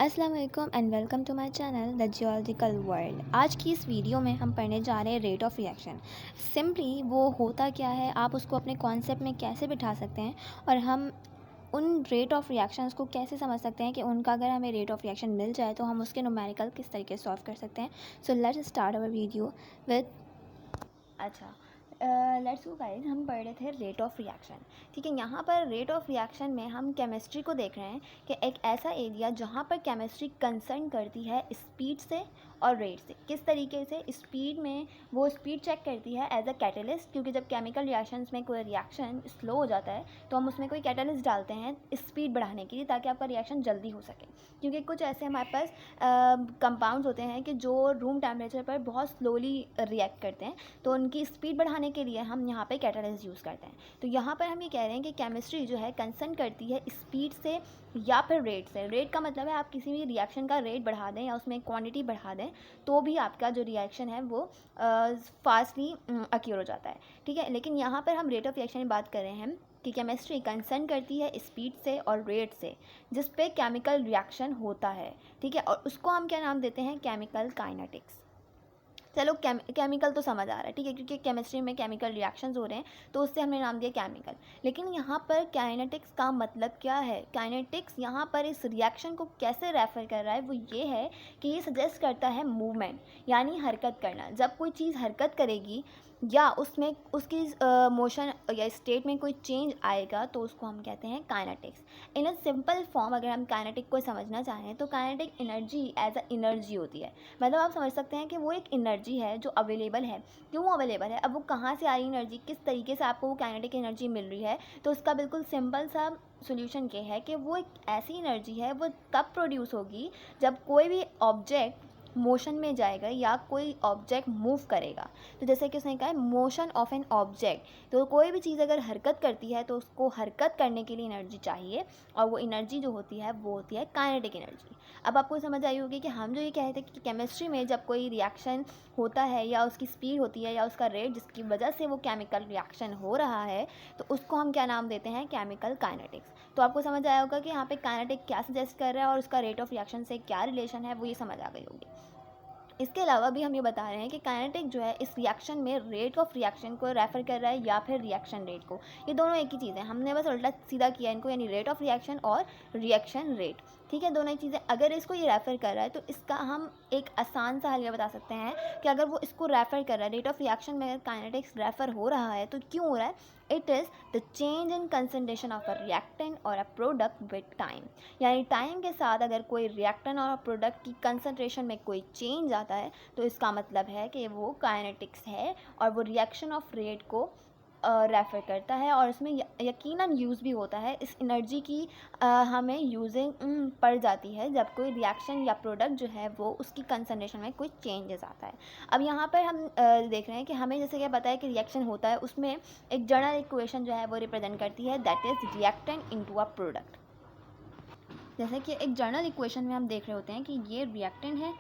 अस्सलाम वालेकुम and welcome to my channel the geological world. आज की इस वीडियो में हम पढ़ने जा रहे हैं रेट ऑफ रिएक्शन। सिंपली वो होता क्या है, आप उसको अपने कॉन्सेप्ट में कैसे बिठा सकते हैं और हम उन रेट ऑफ रिएक्शंस को कैसे समझ सकते हैं कि उनका अगर हमें रेट ऑफ रिएक्शन मिल जाए तो हम उसके न्यूमेरिकल किस तरीके से सॉल्व कर सकते हैं। So let's start our video with let's go guys, हम पढ़ रहे थे रेट ऑफ रिएक्शन। ठीक है, यहाँ पर रेट ऑफ रिएक्शन में हम केमिस्ट्री को देख रहे हैं कि एक ऐसा एरिया जहाँ पर केमिस्ट्री कंसर्न करती है स्पीड से और रेट से। किस तरीके से? स्पीड में वो स्पीड चेक करती है एज अ कैटलिस्ट, क्योंकि जब केमिकल रिएक्शंस में कोई रिएक्शन स्लो हो जाता है तो हम उसमें कोई कैटलिस्ट डालते हैं स्पीड बढ़ाने के लिए, ताकि आपका रिएक्शन जल्दी हो सके। क्योंकि कुछ ऐसे हमारे पास कंपाउंड्स होते हैं कि जो रूम टेम्परेचर पर बहुत स्लोली रिएक्ट करते हैं, तो उनकी स्पीड बढ़ाने के लिए हम यहाँ पे कैटलिस्ट यूज़ करते हैं। तो यहाँ पर हम ये कह रहे हैं कि केमिस्ट्री जो है कंसर्न करती है स्पीड से या फिर रेट से। रेट का मतलब है आप किसी भी रिएक्शन का रेट बढ़ा दें या उसमें क्वांटिटी बढ़ा दें तो भी आपका जो रिएक्शन है वो फास्टली अक्यूर हो जाता है। ठीक है, लेकिन यहाँ पर हम रेट ऑफ रिएक्शन की बात कर रहे हैं कि केमिस्ट्री कंसर्न करती है स्पीड से और रेट से जिस पे केमिकल रिएक्शन होता है। ठीक है, और उसको हम क्या नाम देते हैं? Chemical kinetics. चलो केमिकल तो समझ आ रहा है, ठीक है, क्योंकि केमिस्ट्री में केमिकल रिएक्शंस हो रहे हैं तो उससे हमने नाम दिया केमिकल। लेकिन यहाँ पर काइनेटिक्स का मतलब क्या है? काइनेटिक्स यहाँ पर इस रिएक्शन को कैसे रेफर कर रहा है? वो ये है कि ये सजेस्ट करता है मूवमेंट, यानी हरकत करना। जब कोई चीज़ हरकत करेगी या उसमें उसकी मोशन या स्टेट में कोई चेंज आएगा तो उसको हम कहते हैं kinetics. In a simple form अगर हम काइनेटिक को समझना चाहें तो kinetic energy as a energy होती है। मतलब आप समझ सकते हैं कि वो एक एनर्जी है जो अवेलेबल है। क्यों अवेलेबल है? अब वो कहाँ से आ रही एनर्जी, किस तरीके से आपको वो काइनेटिक एनर्जी मिल रही है, तो उसका बिल्कुल सिंपल सा सोल्यूशन ये है कि वो एक ऐसी एनर्जी है, वो तब प्रोड्यूस होगी जब कोई भी ऑब्जेक्ट मोशन में जाएगा या कोई ऑब्जेक्ट मूव करेगा। तो जैसे कि उसने कहा है मोशन ऑफ एन ऑब्जेक्ट, तो कोई भी चीज़ अगर हरकत करती है तो उसको हरकत करने के लिए एनर्जी चाहिए, और वो एनर्जी जो होती है वो होती है काइनेटिक एनर्जी। अब आपको समझ आई होगी कि हम जो ये कहते हैं कि केमिस्ट्री में जब कोई रिएक्शन होता है या उसकी स्पीड होती है या उसका रेट जिसकी वजह से वो केमिकल रिएक्शन हो रहा है, तो उसको हम क्या नाम देते हैं? Chemical kinetics. तो आपको समझ आया होगा कि यहाँ पे काइनेटिक क्या सजेस्ट कर रहा है और उसका रेट ऑफ रिएक्शन से क्या रिलेशन है, वो ये समझ आ गई होगी। इसके अलावा भी हम ये बता रहे हैं कि काइनेटिक जो है इस रिएक्शन में रेट ऑफ रिएक्शन को रेफर कर रहा है या फिर रिएक्शन रेट को। ये दोनों एक ही चीज़ है, हमने बस उल्टा सीधा किया इनको, यानी रेट ऑफ रिएक्शन और रिएक्शन रेट। ठीक है, दोनों ही चीज़ें। अगर इसको ये रेफ़र कर रहा है तो इसका हम एक आसान सा हल ये बता सकते हैं कि अगर वो इसको रेफ़र कर रहा है, रेट ऑफ रिएक्शन में अगर काइनेटिक्स रेफ़र हो रहा है तो क्यों हो रहा है? It is the change in concentration of a reactant और अ प्रोडक्ट विद टाइम। यानी टाइम के साथ अगर कोई रिएक्टेंट और प्रोडक्ट की कंसंट्रेशन में कोई चेंज आता है तो इसका मतलब है कि वो काइनेटिक्स है, और वो रिएक्शन ऑफ रेट को रेफ़र करता है। और इसमें यकीनन यूज़ भी होता है। इस एनर्जी की हमें यूजिंग पड़ जाती है जब कोई रिएक्शन या प्रोडक्ट जो है वो उसकी कंसंट्रेशन में कोई चेंजेस आता है। अब यहाँ पर हम देख रहे हैं कि हमें जैसे कि पता है कि रिएक्शन होता है, उसमें एक जनरल इक्वेशन जो है वो रिप्रेजेंट करती है, that is reactant into a product. जैसे कि एक जनरल इक्वेशन में हम देख रहे होते हैं कि ये रिएक्टेंट है,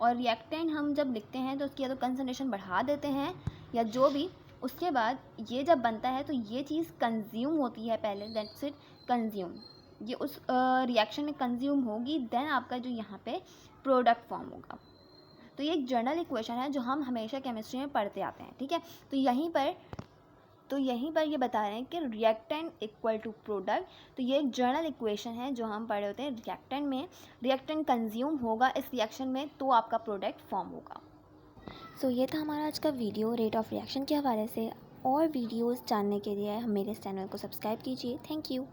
और रिएक्टेंट हम जब लिखते हैं तो उसकी या तो कंसंट्रेशन बढ़ा देते हैं या जो भी, उसके बाद ये जब बनता है तो ये चीज़ कंज्यूम होती है पहले, दैट्स इट, कंज्यूम। ये उस रिएक्शन में कंज्यूम होगी, देन आपका जो यहाँ पे प्रोडक्ट फॉर्म होगा। तो ये एक जनरल इक्वेशन है जो हम हमेशा केमिस्ट्री में पढ़ते आते हैं। ठीक है, तो यहीं पर ये बता रहे हैं कि रिएक्टेंट इक्वल टू प्रोडक्ट। तो ये एक जनरल इक्वेशन है जो हम पढ़े होते हैं। रिएक्टेंट में रिएक्टेंट कंज्यूम होगा इस रिएक्शन में तो आपका प्रोडक्ट फॉर्म होगा। सो ये था हमारा आज का वीडियो रेट ऑफ रिएक्शन के हवाले से। और वीडियोस जानने के लिए मेरे इस चैनल को सब्सक्राइब कीजिए। Thank you.